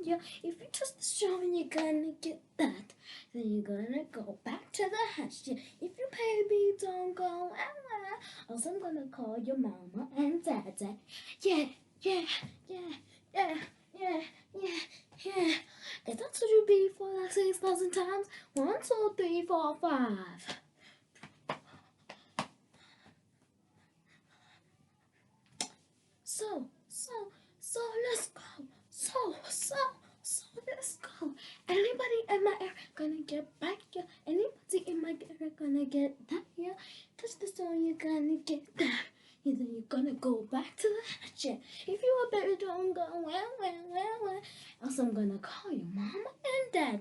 yeah. If you touch the stone, you're gonna get that. Then you're gonna go back to the house, yeah. If you baby don't go, also I'm gonna call your mama and dada. Yeah, yeah, yeah, yeah, yeah, yeah, yeah. If that's what you be for like 6,000 times, 1, 2, 3, 4, 5. So, let's go. So, let's go. Anybody in my area gonna get back here? Anybody in my area gonna get that here? Touch the stone, you're gonna get that. And then you're gonna go back to the hatchet. If you a baby, don't go well. Else I'm gonna call your mama and dad.